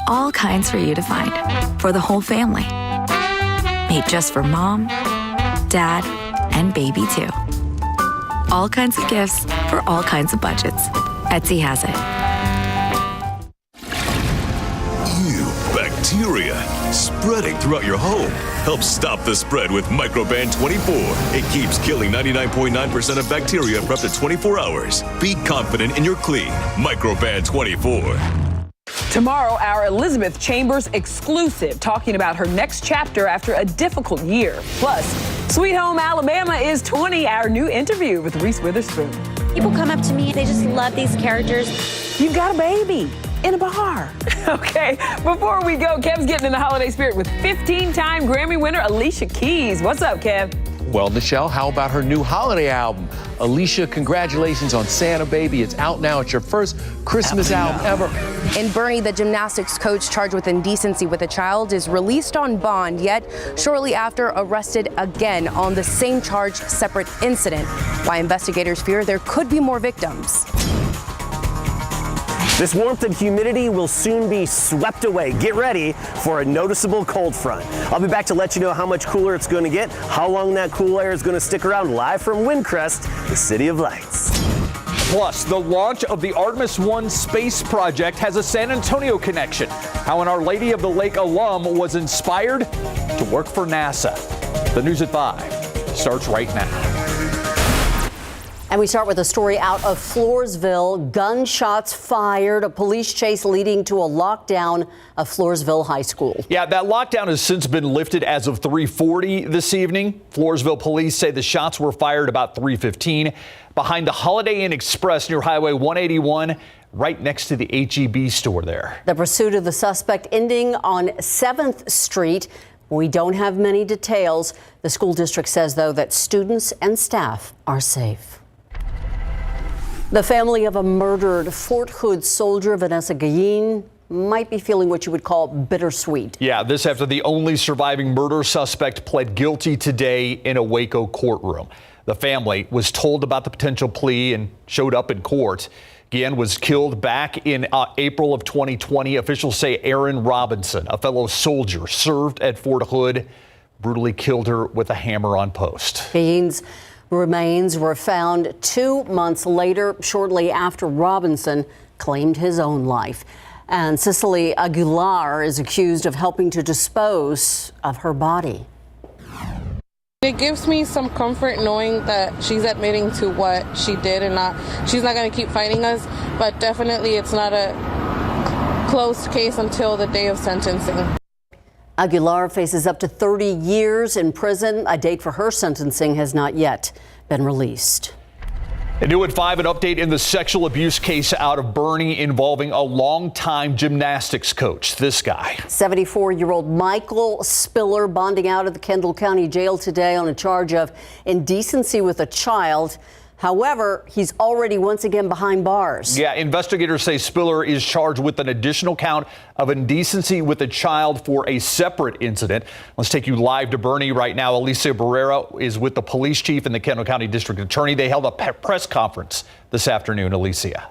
all kinds for you to find for the whole family. Made just for mom, dad, and baby too. All kinds of gifts for all kinds of budgets. Etsy has it. Bacteria spreading throughout your home. Help stop the spread with Microban 24. It keeps killing 99.9% of bacteria for up to 24 hours. Be confident in your clean Microban 24. Tomorrow, our Elizabeth Chambers exclusive, talking about her next chapter after a difficult year. Plus, Sweet Home Alabama is 20, our new interview with Reese Witherspoon. People come up to me, they just love these characters. You've got a baby in a bar. Okay, before we go, Kev's getting in the holiday spirit with 15-time Grammy winner Alicia Keys. What's up, Kev? Well, Nichelle, how about her new holiday album? Alicia, congratulations on Santa Baby. It's out now. It's your first Christmas album ever. And Bernie, the gymnastics coach charged with indecency with a child, is released on bond, yet shortly after arrested again on the same charge, separate incident. Why investigators fear there could be more victims. This warmth and humidity will soon be swept away. Get ready for a noticeable cold front. I'll be back to let you know how much cooler it's going to get, how long that cool air is going to stick around, live from Windcrest, the City of Lights. Plus, the launch of the Artemis 1 space project has a San Antonio connection. How an Our Lady of the Lake alum was inspired to work for NASA. The news at 5 starts right now. And we start with a story out of Floresville. Gunshots fired, a police chase leading to a lockdown of Floresville High School. Yeah, that lockdown has since been lifted as of 3:40 this evening. Floresville police say the shots were fired about 3:15 behind the Holiday Inn Express near Highway 181, right next to the H-E-B store there. The pursuit of the suspect ending on 7th Street. We don't have many details. The school district says, though, that students and staff are safe. The family of a murdered Fort Hood soldier, Vanessa Guillen, might be feeling what you would call bittersweet. Yeah, this after the only surviving murder suspect pled guilty today in a Waco courtroom. The family was told about the potential plea and showed up in court. Guillen was killed back in April of 2020. Officials say Aaron Robinson, a fellow soldier, served at Fort Hood, brutally killed her with a hammer on post. Guillen's remains were found 2 months later, shortly after Robinson claimed his own life. And Cicely Aguilar is accused of helping to dispose of her body. It gives me some comfort knowing that she's admitting to what she did and she's not going to keep fighting us, but definitely it's not a closed case until the day of sentencing. Aguilar faces up to 30 years in prison. A date for her sentencing has not yet been released. And new at 5, an update in the sexual abuse case out of Bernie involving a longtime gymnastics coach. This guy. 74-year-old Michael Spiller bonding out of the Kendall County Jail today on a charge of indecency with a child. However, he's already once again behind bars. Yeah, investigators say Spiller is charged with an additional count of indecency with a child for a separate incident. Let's take you live to Bernie right now. Alicia Barrera is with the police chief and the Kendall County District Attorney. They held a press conference this afternoon. Alicia.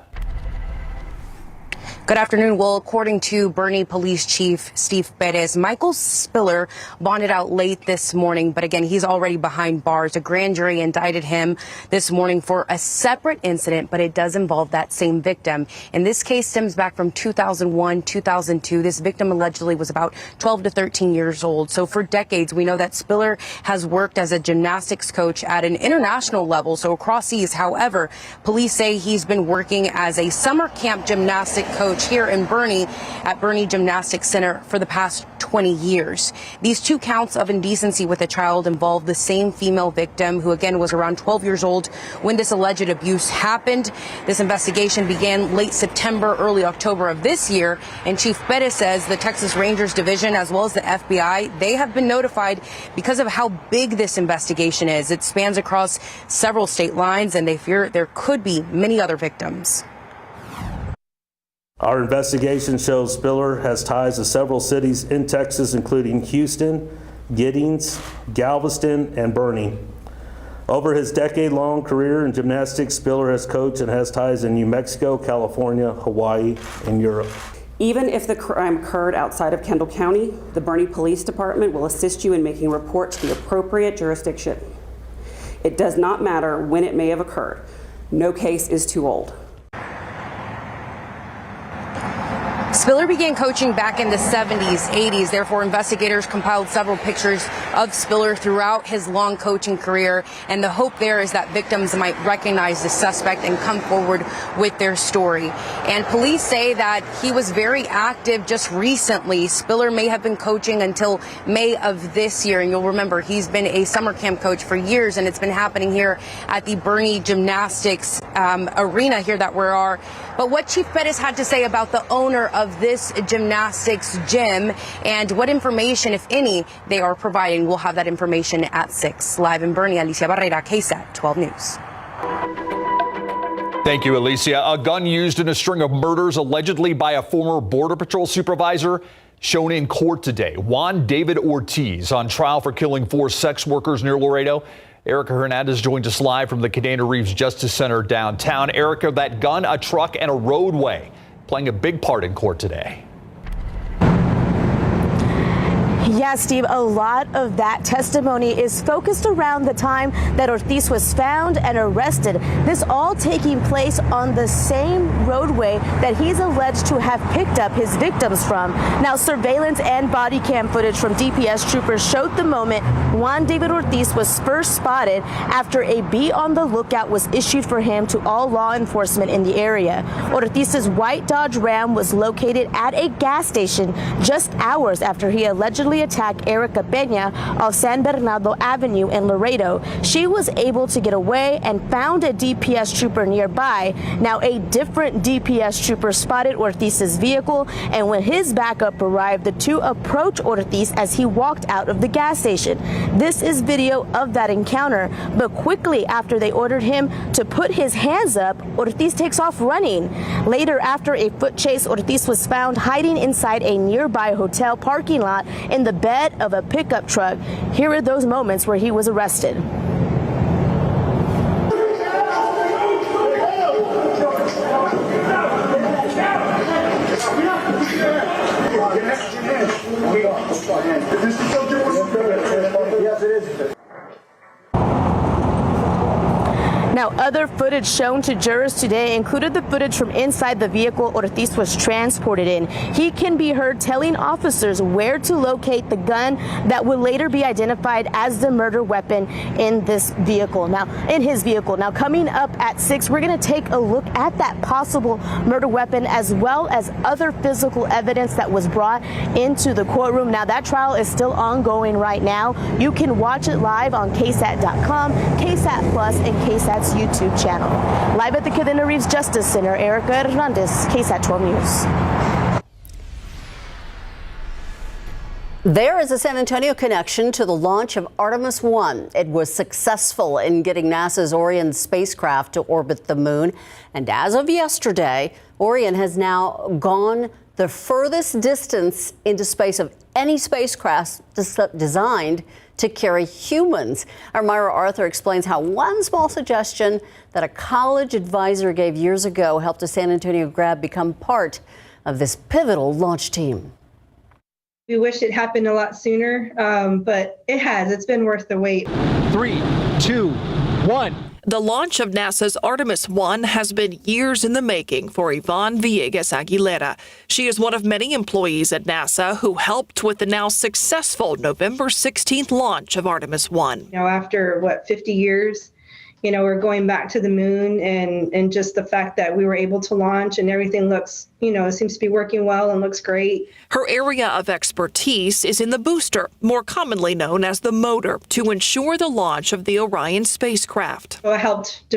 Good afternoon. Well, according to Bernie Police Chief Steve Perez, Michael Spiller bonded out late this morning, but again, he's already behind bars. A grand jury indicted him this morning for a separate incident, but it does involve that same victim. And this case stems back from 2001, 2002. This victim allegedly was about 12 to 13 years old. So for decades, we know that Spiller has worked as a gymnastics coach at an international level, so across seas. However, police say he's been working as a summer camp gymnastic coach here in Bernie at Bernie Gymnastics Center for the past 20 years. These 2 counts of indecency with a child involve the same female victim, who again was around 12 years old when this alleged abuse happened. This investigation began late September, early October of this year, and Chief Perez says the Texas Rangers Division as well as the FBI, they have been notified because of how big this investigation is. It spans across several state lines, and they fear there could be many other victims. Our investigation shows Spiller has ties to several cities in Texas, including Houston, Giddings, Galveston, and Bernie. Over his decade-long career in gymnastics, Spiller has coached and has ties in New Mexico, California, Hawaii, and Europe. Even if the crime occurred outside of Kendall County, the Bernie Police Department will assist you in making a report to the appropriate jurisdiction. It does not matter when it may have occurred. No case is too old. Spiller began coaching back in the 70s, 80s. Therefore, investigators compiled several pictures of Spiller throughout his long coaching career. And the hope there is that victims might recognize the suspect and come forward with their story. And police say that he was very active just recently. Spiller may have been coaching until May of this year. And you'll remember he's been a summer camp coach for years, and it's been happening here at the Bernie Gymnastics arena here that we are. But what Chief Perez had to say about the owner of this gymnastics gym and what information, if any, they are providing. We'll have that information at 6. Live in Bernie, Alicia Barrera, KSAT 12 News. Thank you, Alicia. A gun used in a string of murders allegedly by a former Border Patrol supervisor shown in court today. Juan David Ortiz on trial for killing 4 sex workers near Laredo. Erica Hernandez joins us live from the Cadena Reeves Justice Center downtown. Erica, that gun, a truck, and a roadway playing a big part in court today. Yeah, Steve, a lot of that testimony is focused around the time that Ortiz was found and arrested. This all taking place on the same roadway that he's alleged to have picked up his victims from. Now, surveillance and body cam footage from DPS troopers showed the moment Juan David Ortiz was first spotted after a be on the lookout was issued for him to all law enforcement in the area. Ortiz's white Dodge Ram was located at a gas station just hours after he allegedly attacked Erica Peña of San Bernardo Avenue in Laredo. She was able to get away and found a DPS trooper nearby. Now, a different DPS trooper spotted Ortiz's vehicle, and when his backup arrived, the two approached Ortiz as he walked out of the gas station. This is video of that encounter, but quickly after they ordered him to put his hands up, Ortiz takes off running. Later, after a foot chase, Ortiz was found hiding inside a nearby hotel parking lot in the bed of a pickup truck. Here are those moments where he was arrested. Now, other footage shown to jurors today included the footage from inside the vehicle Ortiz was transported in. He can be heard telling officers where to locate the gun that would later be identified as the murder weapon in this vehicle. Now, in his vehicle. Now, coming up at 6, we're going to take a look at that possible murder weapon as well as other physical evidence that was brought into the courtroom. Now, that trial is still ongoing right now. You can watch it live on KSAT.com, KSAT Plus, and KSAT's YouTube channel. Live at the Cadena Reeves Justice Center, Erica Hernandez, KSAT 12 News. There is a San Antonio connection to the launch of Artemis 1. It was successful in getting NASA's Orion spacecraft to orbit the moon. And as of yesterday, Orion has now gone the furthest distance into space of any spacecraft designed to carry humans. Our Myra Arthur explains how one small suggestion that a college advisor gave years ago helped a San Antonio grad become part of this pivotal launch team. We wish it happened a lot sooner, but it has. It's been worth the wait. 3, 2, 1. The launch of NASA's Artemis 1 has been years in the making for Yvonne Villegas Aguilera. She is one of many employees at NASA who helped with the now successful November 16th launch of Artemis 1. After 50 years, we're going back to the moon, and just the fact that we were able to launch and everything looks, it seems to be working well and looks great. Her area of expertise is in the booster, more commonly known as the motor, to ensure the launch of the Orion spacecraft. So I helped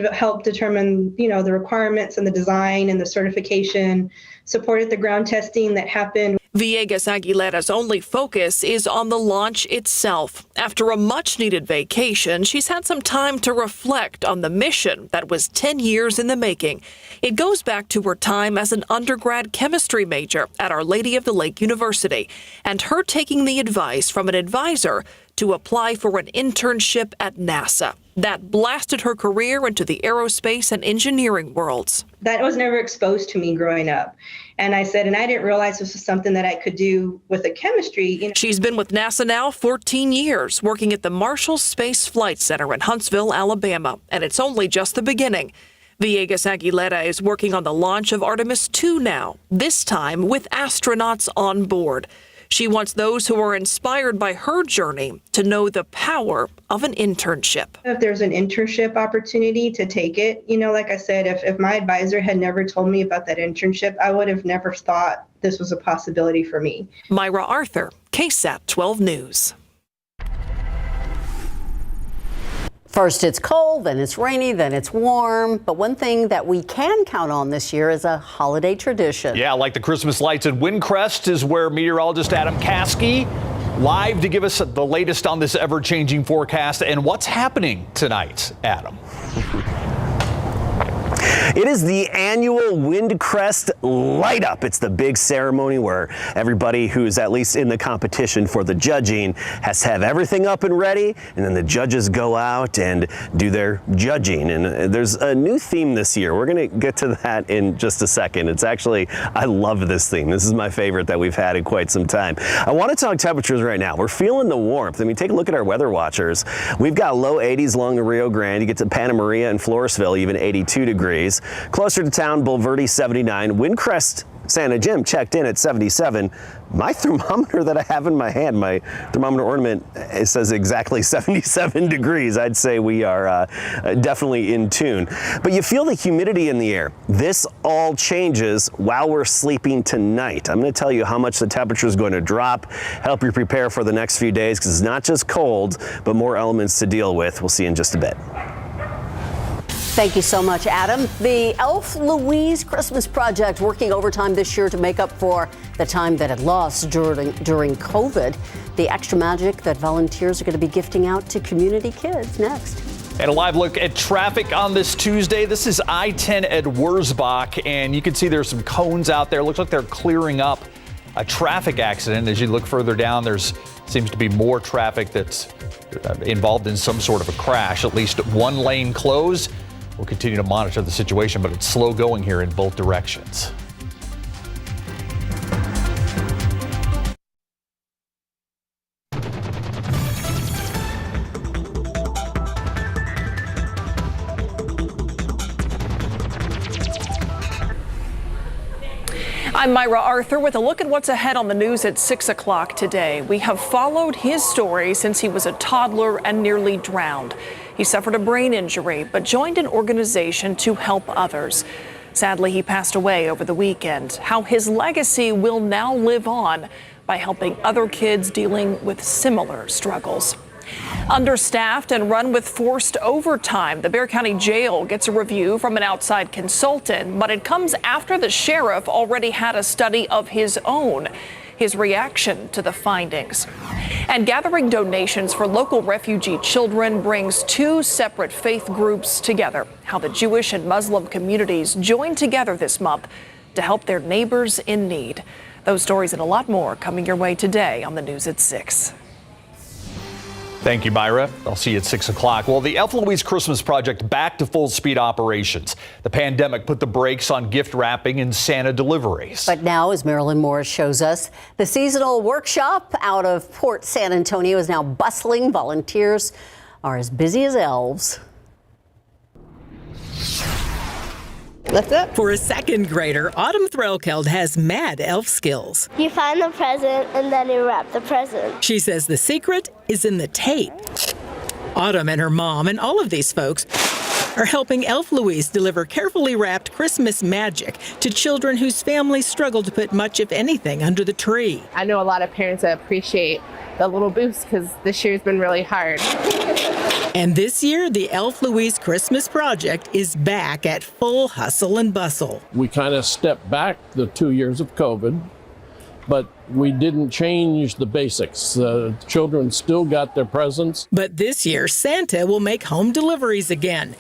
determine, the requirements and the design and the certification, supported the ground testing that happened. Villegas Aguilera's only focus is on the launch itself. After a much-needed vacation, she's had some time to reflect on the mission that was 10 years in the making. It goes back to her time as an undergrad chemistry major at Our Lady of the Lake University, and her taking the advice from an advisor to apply for an internship at NASA. That blasted her career into the aerospace and engineering worlds. That was never exposed to me growing up. And I said, and I didn't realize this was something that I could do with the chemistry. She's been with NASA now 14 years, working at the Marshall Space Flight Center in Huntsville, Alabama. And it's only just the beginning. Villegas Aguilera is working on the launch of Artemis 2 now, this time with astronauts on board. She wants those who are inspired by her journey to know the power of an internship. If there's an internship opportunity, to take it. Like I said, if my advisor had never told me about that internship, I would have never thought this was a possibility for me. Myra Arthur, KSAT 12 News. First it's cold, then it's rainy, then it's warm. But one thing that we can count on this year is a holiday tradition. Yeah, like the Christmas lights at Windcrest is where meteorologist Adam Caskey live to give us the latest on this ever-changing forecast and what's happening tonight, Adam. It is the annual Windcrest Light Up. It's the big ceremony where everybody who's at least in the competition for the judging has to have everything up and ready, and then the judges go out and do their judging. And there's a new theme this year. We're going to get to that in just a second. It's actually, I love this theme. This is my favorite that we've had in quite some time. I want to talk temperatures right now. We're feeling the warmth. I mean, take a look at our weather watchers. We've got low 80s along the Rio Grande. You get to Santa Maria and Floresville, even 82 degrees. Closer to town, Bulverde 79. Windcrest, Santa Jim checked in at 77. My thermometer that I have in my hand, my thermometer ornament, it says exactly 77 degrees. I'd say we are definitely in tune. But you feel the humidity in the air. This all changes while we're sleeping tonight. I'm going to tell you how much the temperature is going to drop, help you prepare for the next few days, because it's not just cold, but more elements to deal with. We'll see you in just a bit. Thank you so much, Adam. The Elf Louise Christmas Project working overtime this year to make up for the time that it lost during COVID. The extra magic that volunteers are going to be gifting out to community kids next. And a live look at traffic on this Tuesday. This is I-10 at Wurzbach, and you can see there's some cones out there. Looks like they're clearing up a traffic accident. As you look further down, there's seems to be more traffic that's involved in some sort of a crash. At least one lane closed. We'll continue to monitor the situation, but it's slow going here in both directions. I'm Myra Arthur with a look at what's ahead on the news at 6 o'clock today. We have followed his story since he was a toddler and nearly drowned. He suffered a brain injury, but joined an organization to help others. Sadly, he passed away over the weekend. How his legacy will now live on by helping other kids dealing with similar struggles. Understaffed and run with forced overtime, the Bexar County Jail gets a review from an outside consultant, but it comes after the sheriff already had a study of his own. His reaction to the findings. And gathering donations for local refugee children brings two separate faith groups together. How the Jewish and Muslim communities joined together this month to help their neighbors in need. Those stories and a lot more coming your way today on the News at 6. Thank you, Myra. I'll see you at 6 o'clock. Well, the Elf Louise Christmas Project back to full speed operations. The pandemic put the brakes on gift wrapping and Santa deliveries. But now, as Marilyn Morris shows us, the seasonal workshop out of Port San Antonio is now bustling. Volunteers are as busy as elves. Lift up. For a second grader, Autumn Threlkeld has mad elf skills. You find the present and then you wrap the present. She says the secret is in the tape. Autumn and her mom and all of these folks are helping Elf Louise deliver carefully wrapped Christmas magic to children whose families struggle to put much, if anything, under the tree. I know a lot of parents that appreciate the little boost because this year's been really hard. And this year, the Elf Louise Christmas Project is back at full hustle and bustle. We kind of stepped back the 2 years of COVID, but we didn't change the basics. Children still got their presents. But this year, Santa will make home deliveries again.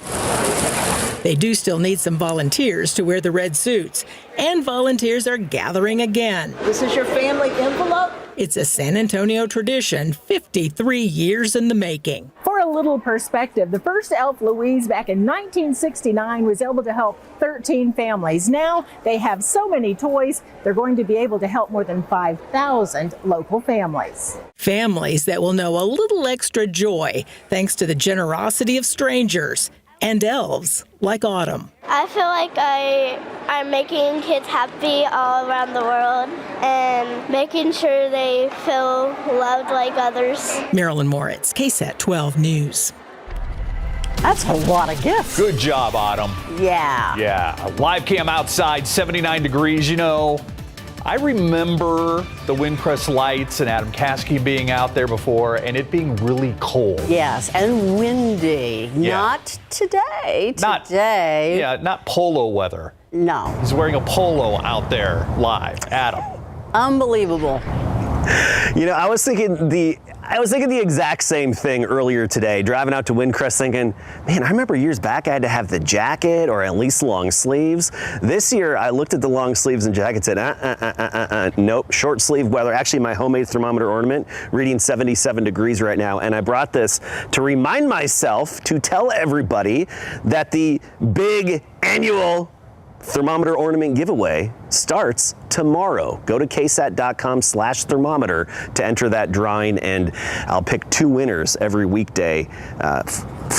They do still need some volunteers to wear the red suits, and volunteers are gathering again. This is your family envelope? It's a San Antonio tradition, 53 years in the making. For a little perspective, the first Elf Louise back in 1969 was able to help 13 families. Now they have so many toys, they're going to be able to help more than 5,000 local families. Families that will know a little extra joy thanks to the generosity of strangers and elves like Autumn. I feel like I'm making kids happy all around the world and making sure they feel loved like others. Marilyn Moritz, KSAT 12 News. That's a lot of gifts. Good job, Autumn. Yeah. Yeah. Live cam outside, 79 degrees. You know, I remember the Windcrest lights and Adam Caskey being out there before and it being really cold. Yes, and windy. Yeah. Not today. Not polo weather. No. He's wearing a polo out there live. Adam. Unbelievable. You know, I was thinking the exact same thing earlier today, driving out to Windcrest thinking, man, I remember years back I had to have the jacket or at least long sleeves. This year I looked at the long sleeves and jacket and said, nope, short sleeve weather. Actually, my homemade thermometer ornament reading 77 degrees right now. And I brought this to remind myself to tell everybody that the big annual thermometer ornament giveaway starts tomorrow. Go to ksat.com/thermometer to enter that drawing, and I'll pick 2 winners every weekday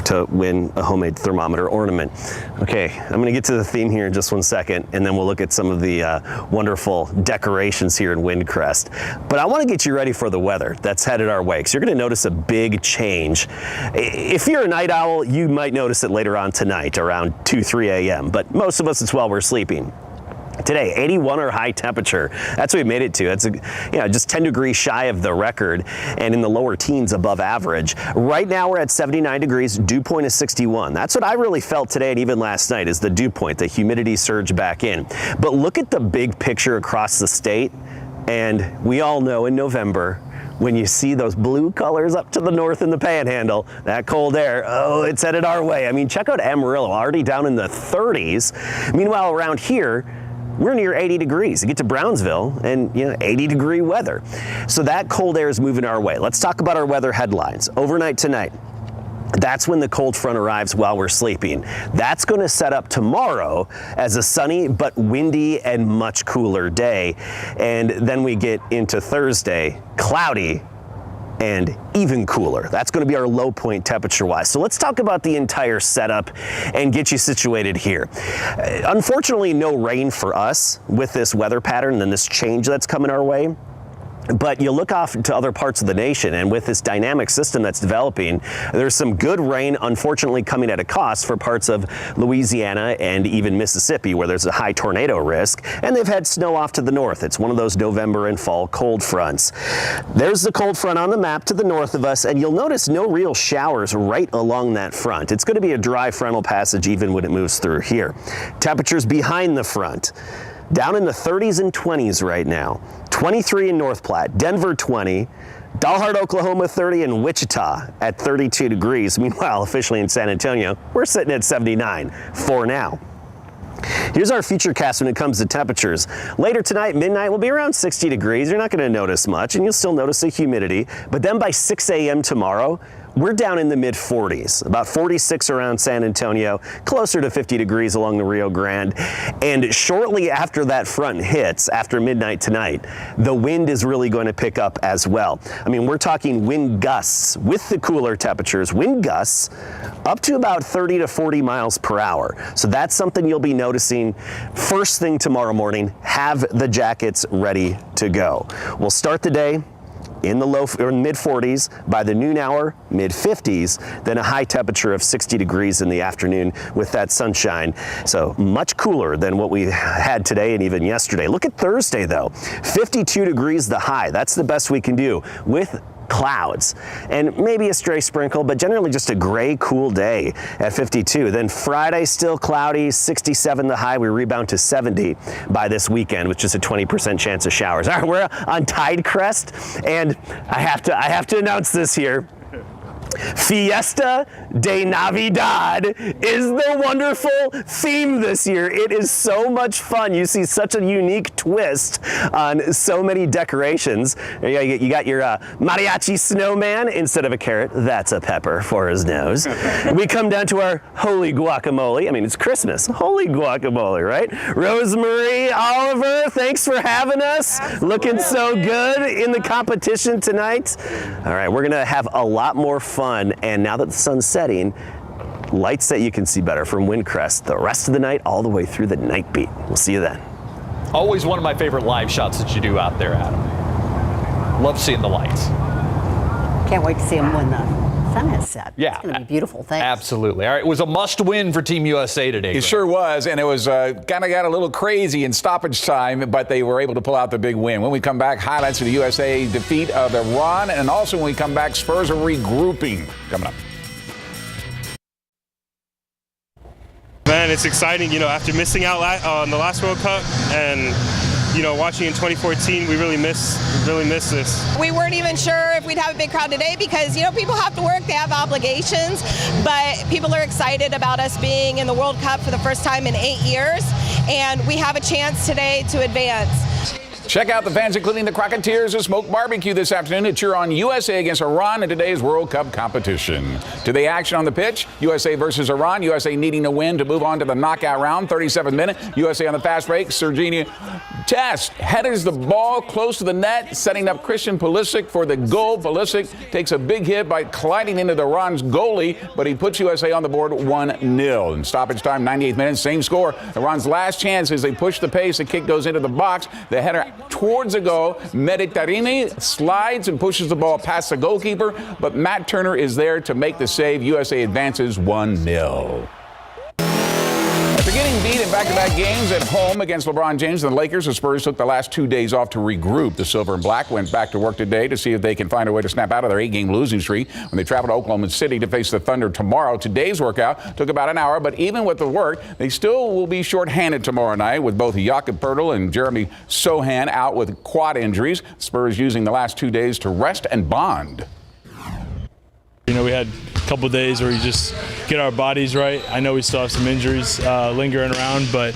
to win a homemade thermometer ornament. Okay, I'm going to get to the theme here in just one second, and then we'll look at some of the wonderful decorations here in Windcrest. But I want to get you ready for the weather that's headed our way, because you're going to notice a big change. If you're a night owl, you might notice it later on tonight around 2-3 a.m., but most of us it's while we're sleeping. Today, 81 our high temperature. That's what we made it to. It's just 10 degrees shy of the record and in the lower teens above average. Right now we're at 79 degrees, dew point is 61. That's what I really felt today and even last night is the dew point, the humidity surge back in. But look at the big picture across the state, and we all know in November, when you see those blue colors up to the north in the panhandle, that cold air, oh, it's headed our way. I mean, check out Amarillo, already down in the 30s. Meanwhile, around here, we're near 80 degrees. You get to Brownsville and 80 degree weather. So that cold air is moving our way. Let's talk about our weather headlines. Overnight tonight, that's when the cold front arrives while we're sleeping. That's going to set up tomorrow as a sunny but windy and much cooler day. And then we get into Thursday, cloudy and even cooler. That's going to be our low point temperature-wise. So let's talk about the entire setup and get you situated here. Unfortunately, no rain for us with this weather pattern and this change that's coming our way. But you look off to other parts of the nation, and with this dynamic system that's developing, there's some good rain, unfortunately, coming at a cost for parts of Louisiana and even Mississippi, where there's a high tornado risk. And they've had snow off to the north. It's one of those November and fall cold fronts. There's the cold front on the map to the north of us, and you'll notice no real showers right along that front. It's going to be a dry frontal passage even when it moves through here. Temperatures behind the front, down in the 30s and 20s right now. 23 in North Platte, Denver 20, Dalhart, Oklahoma 30, and Wichita at 32 degrees. Meanwhile, officially in San Antonio, we're sitting at 79 for now. Here's our futurecast when it comes to temperatures. Later tonight, midnight, will be around 60 degrees. You're not going to notice much, and you'll still notice the humidity. But then by 6 a.m. tomorrow, we're down in the mid 40s, about 46 around San Antonio, closer to 50 degrees along the Rio Grande. And shortly after that front hits, after midnight tonight, the wind is really going to pick up as well. I mean, we're talking wind gusts with the cooler temperatures, wind gusts up to about 30 to 40 miles per hour. So that's something you'll be noticing first thing tomorrow morning. Have the jackets ready to go. We'll start the day in the low or mid 40s, by the noon hour, mid 50s, then a high temperature of 60 degrees in the afternoon with that sunshine. So much cooler than what we had today and even yesterday. Look at Thursday though, 52 degrees the high. That's the best we can do with clouds and maybe a stray sprinkle, but generally just a gray, cool day at 52. Then Friday, still cloudy, 67 the high. We rebound to 70 by this weekend, which is a 20% chance of showers. All right, we're on Tide Crest, and I have to announce this here. Fiesta de Navidad is the wonderful theme this year. It is so much fun. You see such a unique twist on so many decorations. You got your mariachi snowman instead of a carrot. That's a pepper for his nose. We come down to our holy guacamole. I mean, it's Christmas. Holy guacamole, right? Rosemary Oliver, thanks for having us. Absolutely. Looking so good in the competition tonight. All right, we're going to have a lot more fun. And now that the sun's setting, lights that you can see better from Windcrest the rest of the night all the way through the night beat. We'll see you then. Always one of my favorite live shots that you do out there, Adam. Love seeing the lights. Can't wait to see them when the sun has set. Yeah. It's going to be beautiful. Thanks. Absolutely. All right. It was a must-win for Team USA today. It sure was, and it was kind of got a little crazy in stoppage time, but they were able to pull out the big win. When we come back, highlights of the USA defeat of Iran, and also when we come back, Spurs are regrouping. Coming up. Man, it's exciting, after missing out on the last World Cup and, watching in 2014, we really miss this. We weren't even sure if we'd have a big crowd today because, people have to work, they have obligations, but people are excited about us being in the World Cup for the first time in 8 years, and we have a chance today to advance. Check out the fans, including the Crocketeers, a smoked barbecue this afternoon to cheer on USA against Iran in today's World Cup competition. To the action on the pitch, USA versus Iran. USA needing a win to move on to the knockout round. 37th minute, USA on the fast break. Sergiño Dest headers the ball close to the net, setting up Christian Pulisic for the goal. Pulisic takes a big hit by colliding into the Iran's goalie, but he puts USA on the board 1-0. In stoppage time, 98th minute, same score. Iran's last chance as they push the pace. The kick goes into the box. The header towards the goal. Mediterranean slides and pushes the ball past the goalkeeper, but Matt Turner is there to make the save. USA advances 1-0. After getting beat in back-to-back games at home against LeBron James and the Lakers, the Spurs took the last 2 days off to regroup. The Silver and Black went back to work today to see if they can find a way to snap out of their 8-game losing streak when they travel to Oklahoma City to face the Thunder tomorrow. Today's workout took about an hour, but even with the work, they still will be shorthanded tomorrow night with both Jakob Poeltl and Jeremy Sohan out with quad injuries. Spurs using the last 2 days to rest and bond. We had a couple days where we just get our bodies right. I know we still have some injuries lingering around, but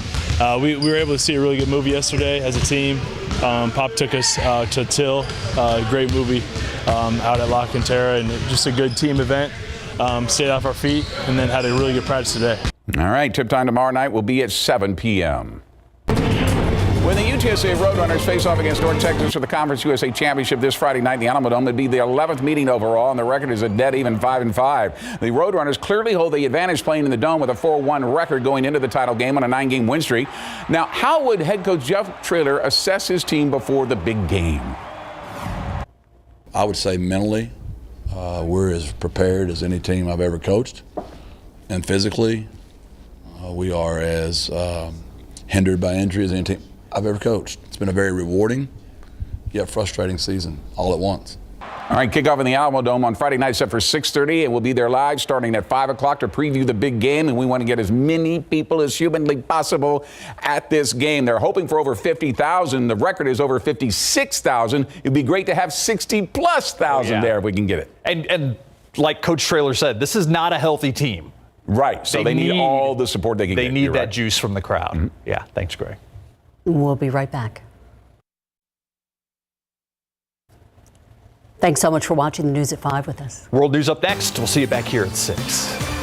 we were able to see a really good movie yesterday as a team. Pop took us to Till, great movie out at La Cantera, and just a good team event. Stayed off our feet and then had a really good practice today. All right, tip time tomorrow night will be at 7 p.m. When the UTSA Roadrunners face off against North Texas for the Conference USA Championship this Friday night in the Alamo Dome, it'd be the 11th meeting overall, and the record is a dead even 5-5. The Roadrunners clearly hold the advantage playing in the Dome with a 4-1 record going into the title game on a 9-game win streak. Now, how would head coach Jeff Traylor assess his team before the big game? I would say mentally, we're as prepared as any team I've ever coached, and physically, we are as hindered by injury as any team I've ever coached. It's been a very rewarding yet frustrating season all at once. All right, kickoff in the Alamo Dome on Friday night set for 6:30, and we'll be there live starting at 5 o'clock to preview the big game, and we want to get as many people as humanly possible at this game. They're hoping for over 50,000. The record is over 56,000. It'd be great to have 60+ thousand there if we can get it. And like Coach Traylor said, this is not a healthy team. Right, so they need all the support they can get. They need that juice from the crowd. Mm-hmm. Yeah, thanks, Greg. We'll be right back. Thanks so much for watching the News at 5 with us. World News up next. We'll see you back here at 6.